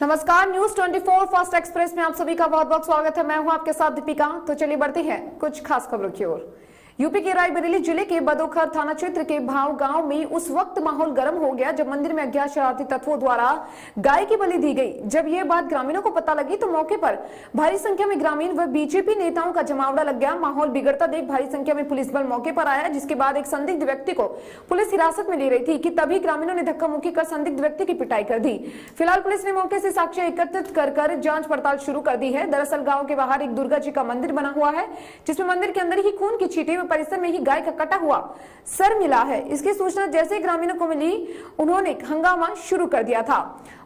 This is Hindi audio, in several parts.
नमस्कार, न्यूज 24 फास्ट एक्सप्रेस में आप सभी का बहुत बहुत स्वागत है। मैं हूं आपके साथ दीपिका। तो चलिए बढ़ते हैं कुछ खास खबरों की ओर। यूपी के रायबरेली जिले के बदोखर थाना क्षेत्र के भाव गांव में उस वक्त माहौल गर्म हो गया जब मंदिर में अज्ञात शरारती तत्वों द्वारा गाय की बलि दी गई। जब यह बात ग्रामीणों को पता लगी तो मौके पर भारी संख्या में ग्रामीण व बीजेपी नेताओं का जमावड़ा लग गया। माहौल बिगड़ता देख भारी संख्या में पुलिस बल मौके पर आया, जिसके बाद एक संदिग्ध व्यक्ति को पुलिस हिरासत में ले रही थी कि तभी ग्रामीणों ने धक्का मुक्की कर संदिग्ध व्यक्ति की पिटाई कर दी। फिलहाल पुलिस ने मौके से साक्ष्य एकत्रित कर जांच पड़ताल शुरू कर दी है। दरअसल गाँव के बाहर एक दुर्गा जी का मंदिर बना हुआ है, जिसमें मंदिर के अंदर ही खून की छींटे व परिसर में ही गाय का कटा हुआ सर मिला है। इसकी सूचना जैसे ग्रामीणों को मिली, उन्होंने हंगामा शुरू कर दिया था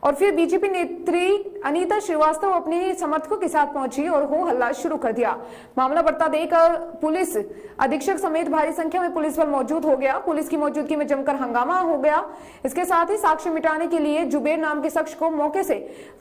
और फिर बीजेपी नेत्री अनीता श्रीवास्तव अपने समर्थकों के साथ पहुंची और हो हल्ला शुरू कर दिया। मामला बढ़ता देख पुलिस अधीक्षक समेत भारी संख्या में पुलिस बल मौजूद हो गया। पुलिस की मौजूदगी में जमकर हंगामा हो गया। इसके साथ ही साक्ष्य मिटाने के लिए जुबेर नाम के शख्स को मौके से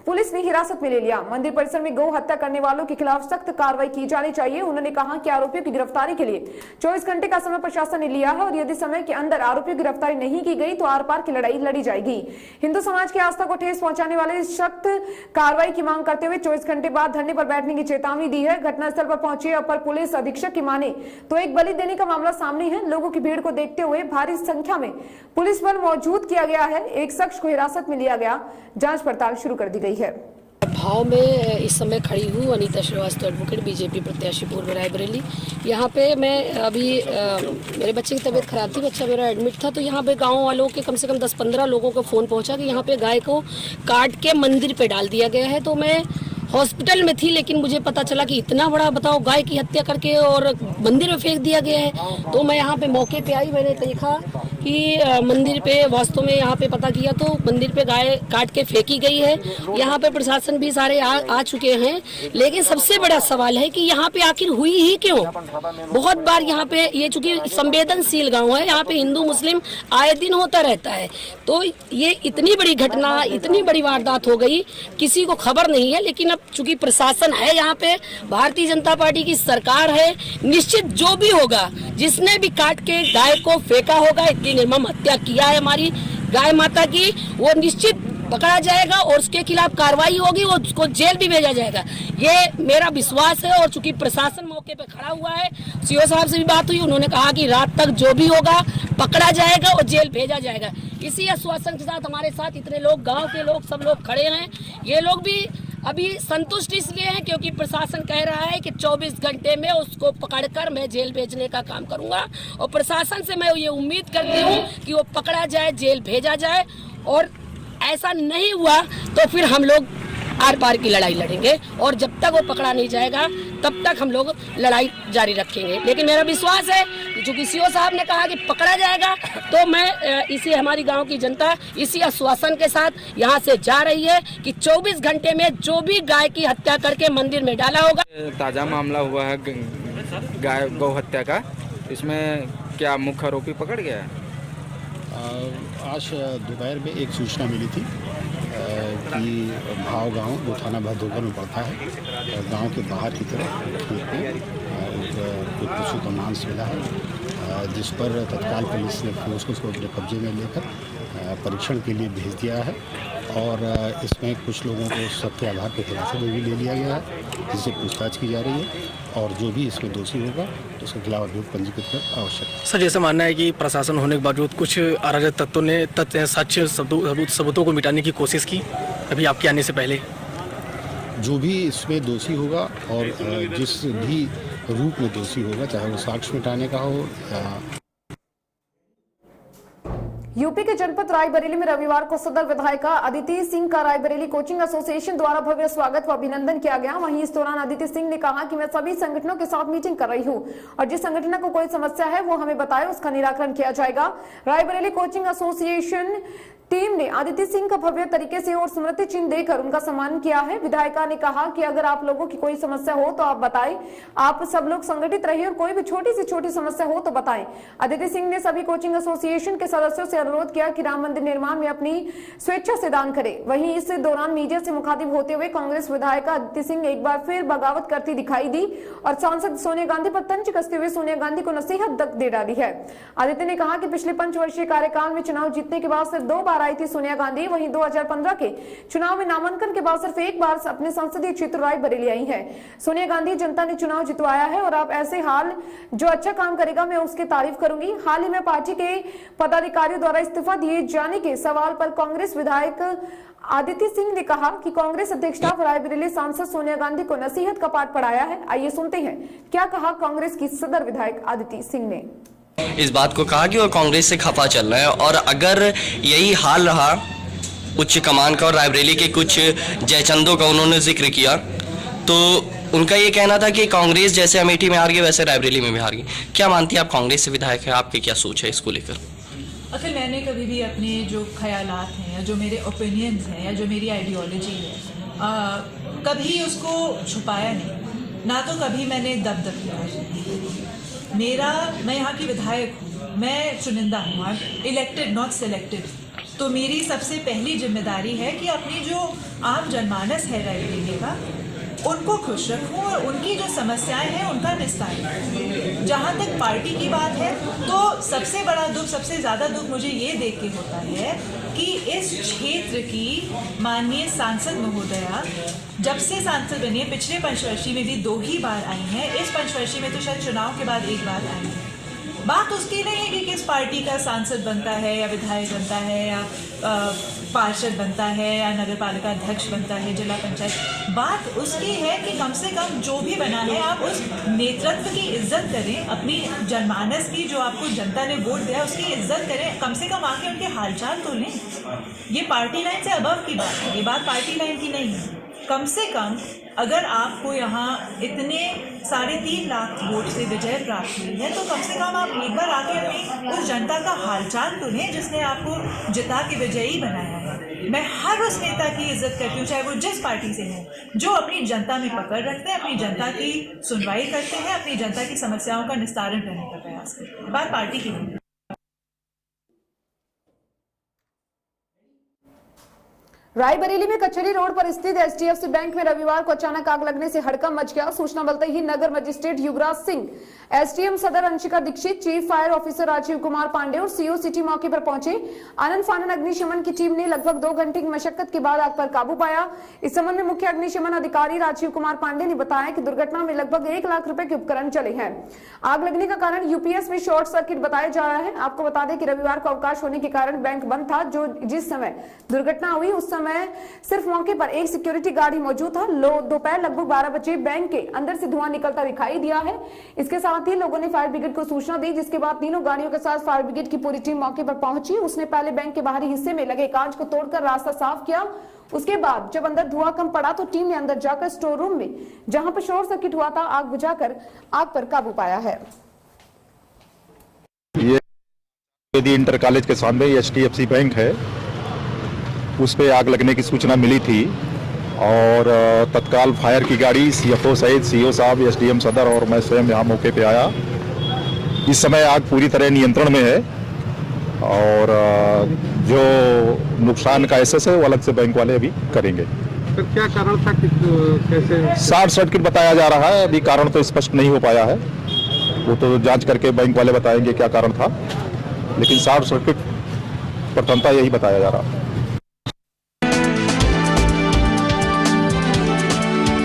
पुलिस ने हिरासत में ले लिया। मंदिर परिसर में गौ हत्या करने वालों के खिलाफ सख्त कार्रवाई की जानी चाहिए। उन्होंने कहा कि आरोपियों की गिरफ्तारी के लिए 24 घंटे का समय प्रशासन ने लिया है और यदि समय के अंदर आरोपियों की गिरफ्तारी नहीं की गई तो आर पार की लड़ाई लड़ी जाएगी। हिंदू समाज की आस्था को ठेस पहुंचाने वाले सख्त कार्रवाई की मांग करते हुए 24 घंटे बाद धरने पर बैठने की चेतावनी दी है। घटनास्थल पर पहुंचे अपर पुलिस अधीक्षक की माने तो एक बलि देने का मामला सामने है। लोगों की भीड़ को देखते हुए भारी संख्या में पुलिस बल मौजूद किया गया है। एक शख्स को हिरासत में लिया गया, जांच पड़ताल शुरू कर दी गई है। भाव में इस समय खड़ी हूँ अनीता श्रीवास्तव एडवोकेट, बीजेपी प्रत्याशी पूर्व रायबरेली। यहाँ पे मैं अभी मेरे बच्चे की तबीयत खराब थी, बच्चा मेरा एडमिट था, तो यहाँ पे गांव वालों के कम से कम 10-15 लोगों का फ़ोन पहुँचा कि यहाँ पे गाय को काट के मंदिर पे डाल दिया गया है। तो मैं हॉस्पिटल में थी, लेकिन मुझे पता चला कि इतना बड़ा, बताओ, गाय की हत्या करके और मंदिर में फेंक दिया गया है। तो मैं यहाँ पे मौके पे आई, मैंने देखा कि मंदिर पे वास्तव में यहाँ पे पता किया तो मंदिर पे गाय काट के फेंकी गई है। यहाँ पे प्रशासन भी सारे आ चुके हैं, लेकिन सबसे बड़ा सवाल है कि यहाँ पे आखिर हुई ही क्यों। बहुत बार यहाँ पे ये चूंकि संवेदनशील गांव है, यहाँ पे हिंदू मुस्लिम आए दिन होता रहता है, तो ये इतनी बड़ी घटना, इतनी बड़ी वारदात हो गई, किसी को खबर नहीं है। लेकिन अब चूंकि प्रशासन है, यहाँ पे भारतीय जनता पार्टी की सरकार है, निश्चित जो भी होगा, जिसने भी काट के गाय को फेंका होगा, इतनी निर्मम हत्या किया है हमारी गाय माता की, वो निश्चित पकड़ा जाएगा और उसके खिलाफ कार्रवाई होगी, वो उसको जेल भी भेजा जाएगा, ये मेरा विश्वास है। और चूंकि प्रशासन मौके पे खड़ा हुआ है, सीओ साहब से भी बात हुई, उन्होंने कहा कि रात तक जो भी होगा पकड़ा जाएगा और जेल भेजा जाएगा। इसी आश्वासन के साथ हमारे साथ इतने लोग, गाँव के लोग, सब लोग खड़े हैं। ये लोग भी अभी संतुष्ट इसलिए हैं क्योंकि प्रशासन कह रहा है कि 24 घंटे में उसको पकड़कर मैं जेल भेजने का काम करूंगा, और प्रशासन से मैं ये उम्मीद करती हूँ कि वो पकड़ा जाए, जेल भेजा जाए। और ऐसा नहीं हुआ तो फिर हम लोग आर पार की लड़ाई लड़ेंगे, और जब तक वो पकड़ा नहीं जाएगा तब तक हम लोग लड़ाई जारी रखेंगे। लेकिन मेरा विश्वास है कि चूंकि सीओ साहब ने कहा कि पकड़ा जाएगा, तो मैं इसी हमारी गांव की जनता इसी आश्वासन के साथ यहाँ से जा रही है कि 24 घंटे में जो भी गाय की हत्या करके मंदिर में डाला होगा। ताज़ा मामला हुआ है गाय गौ हत्या का, इसमें क्या मुख्य आरोपी पकड़ गया है? आज दोपहर में एक सूचना मिली थी कि भाव गांव जो थाना भदोखर में पड़ता है, गांव के बाहर की तरफ खेत में एक पशु का मांस मिला है, जिस पर तत्काल पुलिस ने फिर उसको अपने कब्जे में लेकर परीक्षण के लिए भेज दिया है। और इसमें कुछ लोगों को शक के आधार पर हिरासत में भी ले लिया गया है, जिससे पूछताछ की जा रही है, और जो भी इसमें दोषी होगा तो उसके खिलाफ अभियोग पंजीकृत कर आवश्यक है। सर, जैसे मानना है कि प्रशासन होने के बावजूद कुछ अराजक तत्वों ने सच सबूतों को मिटाने की कोशिश की अभी आपके आने से पहले। जो भी इसमें दोषी होगा और जिस भी रूप में दोषी होगा, चाहे वो साक्ष्य मिटाने का हो या यूपी के जनपद रायबरेली में रविवार को सदर विधायिका अदिति सिंह का रायबरेली कोचिंग एसोसिएशन द्वारा भव्य स्वागत व अभिनंदन किया गया। वहीं इस दौरान अदिति सिंह ने कहा कि मैं सभी संगठनों के साथ मीटिंग कर रही हूं और जिस संगठन को कोई समस्या है वो हमें बताए, उसका निराकरण किया जाएगा। रायबरेली कोचिंग एसोसिएशन टीम ने अदिति सिंह का भव्य तरीके से और स्मृति चिन्ह देकर उनका सम्मान किया है। विधायिका ने कहा कि अगर आप लोगों की कोई समस्या हो तो आप बताएं, आप सब लोग संगठित रहिए और कोई भी छोटी से छोटी समस्या हो तो बताएं। अदिति सिंह ने सभी कोचिंग एसोसिएशन के सदस्यों से अनुरोध किया कि राम मंदिर निर्माण में अपनी स्वेच्छा से दान करें। वहीं इस दौरान मीडिया से मुखातिब होते हुए कांग्रेस विधायिका अदिति सिंह एक बार फिर बगावत करती दिखाई दी और सांसद सोनिया गांधी पर तंज कसते हुए सोनिया गांधी को नसीहत तक दे डाली है। अदिति ने कहा कि पिछले 5 वर्षीय कार्यकाल में चुनाव जीतने के बाद सिर्फ 2 बार बार आई थी सोनिया गांधी, वहीं 2015 के चुनाव में नामांकन के बाद सिर्फ एक बार अपने संसदीय क्षेत्र रायबरेली आई है। सोनिया गांधी जनता ने चुनाव जितवाया है और अब ऐसे हाल जो अच्छा काम करेगा मैं उसकी तारीफ करूंगी। हाल ही में पार्टी के पदाधिकारियों द्वारा इस्तीफा दिए जाने के सवाल पर कांग्रेस विधायक आदित्य सिंह ने कहा कि कांग्रेस अध्यक्षा रायबरेली सांसद सोनिया गांधी को नसीहत का पाठ पढ़ाया है। आइए सुनते हैं क्या कहा कांग्रेस की सदर विधायक आदित्य सिंह ने। इस बात को कहा कि वो कांग्रेस से खफा चल रहा है और अगर यही हाल रहा उच्च कमान का और रायबरेली के कुछ जयचंदों का उन्होंने जिक्र किया, तो उनका ये कहना था कि कांग्रेस जैसे अमेठी में हार गई वैसे रायबरेली में भी हार गई। क्या मानती है आप, कांग्रेस से विधायक है, आपकी क्या सोच है इसको लेकर? असल मैंने कभी भी अपने जो ख्यालात हैं या जो मेरे ओपिनियंस हैं या जो मेरी आइडियोलॉजी है कभी उसको छुपाया नहीं, ना तो कभी मैंने दबदब किया। मैं यहाँ की विधायक हूँ, मैं चुनिंदा हूँ, I am elected not selected. तो मेरी सबसे पहली जिम्मेदारी है कि अपनी जो आम जनमानस है रायबरेली का उनको खुश रखूं और उनकी जो समस्याएं हैं उनका निस्तारण। जहाँ तक पार्टी की बात है तो सबसे बड़ा दुख, सबसे ज़्यादा दुख मुझे ये देख के होता है कि इस क्षेत्र की माननीय सांसद महोदया जब से सांसद बनी है, पिछले पंचवर्षीय में भी 2 ही बार आई हैं, इस पंचवर्षीय में तो शायद चुनाव के बाद 1 बार आई है। बात उसकी नहीं है कि किस पार्टी का सांसद बनता है या विधायक बनता है या पार्षद बनता है या नगर पालिका अध्यक्ष बनता है, जिला पंचायत। बात उसकी है कि कम से कम जो भी बना है आप उस नेतृत्व की इज्जत करें, अपनी जनमानस की जो आपको जनता ने वोट दिया उसकी इज्जत करें, कम से कम आके उनके हालचाल तो लें। ये पार्टी लाइन से अबव की बात है, ये बात पार्टी लाइन की नहीं है। कम से कम अगर आपको यहाँ इतने 3.5 लाख वोट से विजय प्राप्त हुई है तो कम से कम आप एक बार आके अपनी उस जनता का हालचाल तो लें जिसने आपको जिता के विजयी बनाया है। मैं हर उस नेता की इज्जत करती हूँ, चाहे वो जिस पार्टी से हो, जो अपनी जनता में पकड़ रखते हैं, अपनी जनता की सुनवाई करते हैं, अपनी जनता की समस्याओं का निस्तारण करने का प्रयास करते हैं। बात पार्टी की नहीं। रायबरेली में कचहरी रोड पर स्थित एचडीएफसी बैंक में रविवार को अचानक आग लगने से हड़कंप मच गया। सूचना मिलते ही नगर मजिस्ट्रेट युवराज सिंह, एसडीएम सदर Anshika Dikshit, chief fire officer Rajiv Kumar Pandey और सीओ सिटी मौके पर पहुंचे। आनंद फानन अग्निशमन की टीम ने लगभग 2 घंटे की मशक्कत के बाद आग पर काबू पाया। इस संबंध में मुख्य अग्निशमन अधिकारी राजीव कुमार पांडे ने बताया कि दुर्घटना में लगभग 1 लाख रुपए के उपकरण जले हैं। आग लगने का कारण यूपीएस में शॉर्ट सर्किट बताया जा रहा है। आपको बता दें कि रविवार को अवकाश होने के कारण बैंक बंद था। जिस समय दुर्घटना हुई उस समय सिर्फ मौके पर एक सिक्योरिटी गार्ड ही मौजूद था। दोपहर लगभग 12 बजे बैंक के अंदर से धुआं निकलता दिखाई दिया है। इसके साथ ही लोगों ने फायर ब्रिगेड को सूचना दी, जिसके बाद तीनों गाड़ियों के साथ फायर ब्रिगेड की पूरी टीम मौके पर पहुंची। उसने पहले बैंक के बाहरी हिस्से में लगे कांच को तोड़कर रास्ता साफ किया। उसके बाद जब अंदर धुआं कम पड़ा तो टीम ने अंदर जाकर स्टोर रूम में जहां पर शॉर्ट सर्किट हुआ था आग बुझाकर आग पर काबू पाया है। ये इंटर कॉलेज के सामने एचडीएफसी बैंक है, उस पे आग लगने की सूचना मिली थी और तत्काल फायर की गाड़ी सीएफओ सहित सीओ साहब, एसडीएम सदर और मैं स्वयं यहाँ मौके पे आया। इस समय आग पूरी तरह नियंत्रण में है और जो नुकसान का एसेस है वो अलग से बैंक वाले अभी करेंगे। तो क्या कारण था, कैसे? शॉर्ट सर्किट बताया जा रहा है, अभी कारण तो स्पष्ट नहीं हो पाया है, वो तो जांच करके बैंक वाले बताएंगे क्या कारण था, लेकिन शॉर्ट सर्किट प्रथमता यही बताया जा रहा है।